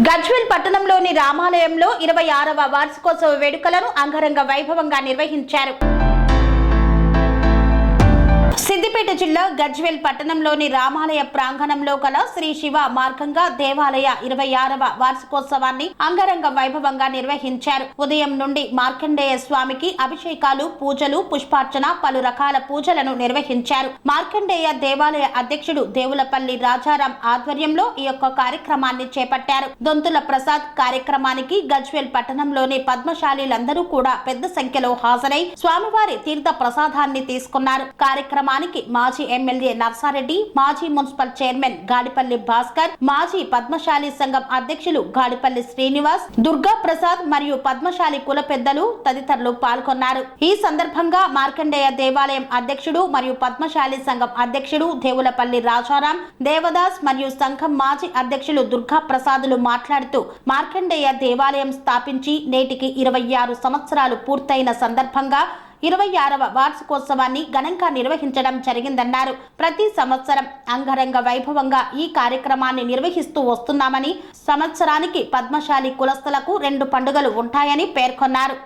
గజ్వేల్ పట్టణంలోని రామాలయంలో 26వ వార్షికోత్సవ వేడుకలను అంగరంగ వైభవంగా నిర్వహించారు. సిద్దిపేట జిల్లా గజ్వేల్ పట్టణంలోని రామాలయ ప్రాంగణంలో గల శ్రీ శివ మార్గంగా దేవాలయ 26వ వార్షికోత్సవాన్ని అంగరంగ వైభవంగా నిర్వహించారు. ఉదయం నుండి మార్కండేయ స్వామికి అభిషేకాలు, పూజలు, పుష్పార్చన, పలు రకాల పూజలను నిర్వహించారు. మార్కండేయ దేవాలయ అధ్యక్షుడు దేవులపల్లి రాజారాం ఆధ్వర్యంలో ఈ యొక్క కార్యక్రమాన్ని చేపట్టారు. దొంతుల ప్రసాద్ కార్యక్రమానికి గజ్వేల్ పట్టణంలోని పద్మశాలీలందరూ కూడా పెద్ద సంఖ్యలో హాజరై స్వామివారి తీర్థ ప్రసాదాన్ని తీసుకున్నారు. కార్యక్రమానికి మాజీ ఎమ్మెల్యే నర్సారెడ్డి, మాజీ మున్సిపల్ చైర్మన్ గాడిపల్లి భాస్కర్, మాజీ పద్మశాలి సంఘం అధ్యక్షులు గాడిపల్లి శ్రీనివాస్, దుర్గా ప్రసాద్ మరియు పద్మశాలి కుల పెద్దలు తదితరులు పాల్గొన్నారు. ఈ సందర్భంగా మార్కండేయ దేవాలయం అధ్యక్షుడు మరియు పద్మశాలి సంఘం అధ్యక్షుడు దేవులపల్లి రాజారాం, దేవదాస్ మరియు సంఘం మాజీ అధ్యక్షులు దుర్గా ప్రసాదులు మాట్లాడుతూ మార్కండేయ దేవాలయం స్థాపించి నేటికి 26 సంవత్సరాలు పూర్తయిన సందర్భంగా 26వ వార్షికోత్సవాన్ని ఘనంగా నిర్వహించడం జరిగిందన్నారు. ప్రతి సంవత్సరం అంగరంగ వైభవంగా ఈ కార్యక్రమాన్ని నిర్వహిస్తూ వస్తున్నామని, సంవత్సరానికి పద్మశాలి కులస్తులకు 2 పండుగలు ఉంటాయని పేర్కొన్నారు.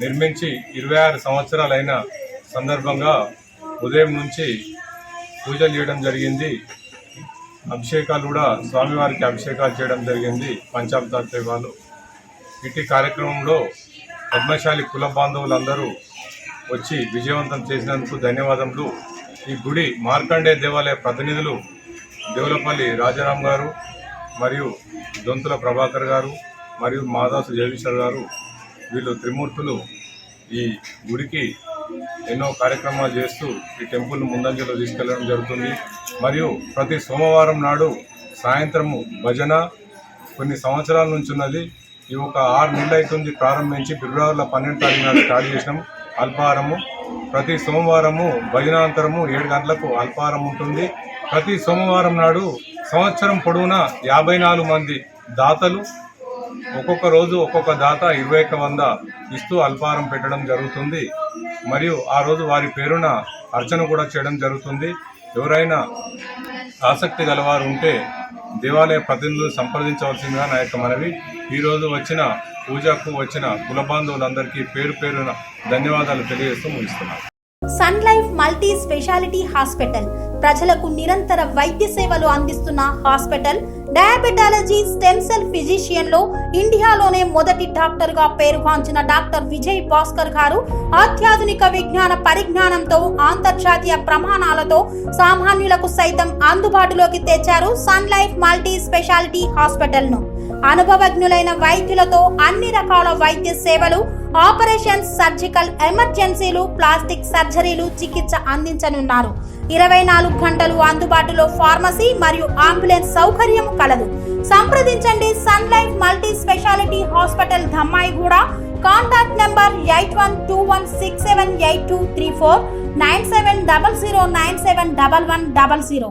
నిర్మించి 26 సంవత్సరాలైన సందర్భంగా ఉదయం నుంచి పూజలు చేయడం జరిగింది. అభిషేకాలు కూడా స్వామివారికి అభిషేకాలు చేయడం జరిగింది. పంచామృతాభిషేకాలు ఇట్టి కార్యక్రమంలో పద్మశాలి కుల బాంధవులందరూ వచ్చి విజయవంతం చేసినందుకు ధన్యవాదములు. ఈ గుడి మార్కండేయ దేవాలయ ప్రతినిధులు దేవులపల్లి రాజారాం గారు మరియు దొంతుల ప్రభాకర్ గారు మరియు మాదాసు జగదీశ్వర్ గారు, వీళ్ళు త్రిమూర్తులు ఈ గుడికి ఎన్నో కార్యక్రమాలు చేస్తూ ఈ టెంపుల్ను ముందంజలో తీసుకెళ్లడం జరుగుతుంది. మరియు ప్రతి సోమవారం నాడు సాయంత్రము భజన కొన్ని సంవత్సరాల నుంచి ఉన్నది. ఈ ఒక 6 నెలలు అవుతుంది ప్రారంభించి. ఫిబ్రవరిలో 12వ తారీఖు నాడు స్టార్ట్ చేసినాం అల్పాహారము. ప్రతి సోమవారము భజనాంతరము 7 గంటలకు అల్పాహారం ఉంటుంది. ప్రతి సోమవారం నాడు సంవత్సరం పొడవునా 54 మంది దాతలు ఒక్కొక్క రోజు ఒక్కొక్క దాత 21 ఇస్తూ అల్పాహారం పెట్టడం జరుగుతుంది. మరియు ఆ రోజు వారి పేరున అర్చన కూడా చేయడం జరుగుతుంది. ఎవరైనా ఆసక్తి గలవారు ఉంటే దేవాలయ ప్రతినిధులు సంప్రదించవలసిందిగా నా యొక్క మనవి. ఈరోజు వచ్చిన పూజకు వచ్చిన కుల బాంధవులందరికీ పేరు పేరున ధన్యవాదాలు తెలియజేస్తూ ముగిస్తున్నాను. Sun life multi speciality hospital ప్రజలకు నిరంతర వైద్య సేవలు అందిస్తున్న hospital. Diabetology, stem cell physician లో ఇండియాలోనే మొదటి డాక్టర్ గా పేరుగాంచిన డాక్టర్ విజయ్ భాస్కర్ గారు అత్యాధునిక విజ్ఞాన పరిజ్ఞానంతో అంతర్జాతీయ ప్రమాణాలతో సామాన్యులకు సైతం అందుబాటులోకి తెచ్చారు sun life multi speciality hospital ను. అనుభవజ్ఞులైన వైద్యులతో అన్ని రకాల వైద్య సేవలు, ఆపరేషన్స్, సర్జికల్ ఎమర్జెన్సీలు, ప్లాస్టిక్ సర్జరీలు, చికిత్స అందించనున్నారు. 24 గంటలు అందుబాటులో ఫార్మసీ మరియు అంబులెన్స్ సౌకర్యం కలదు. సంప్రదించండి sun life multi speciality hospital, Dammaiguda. Contact number 8121678234, 9700971100.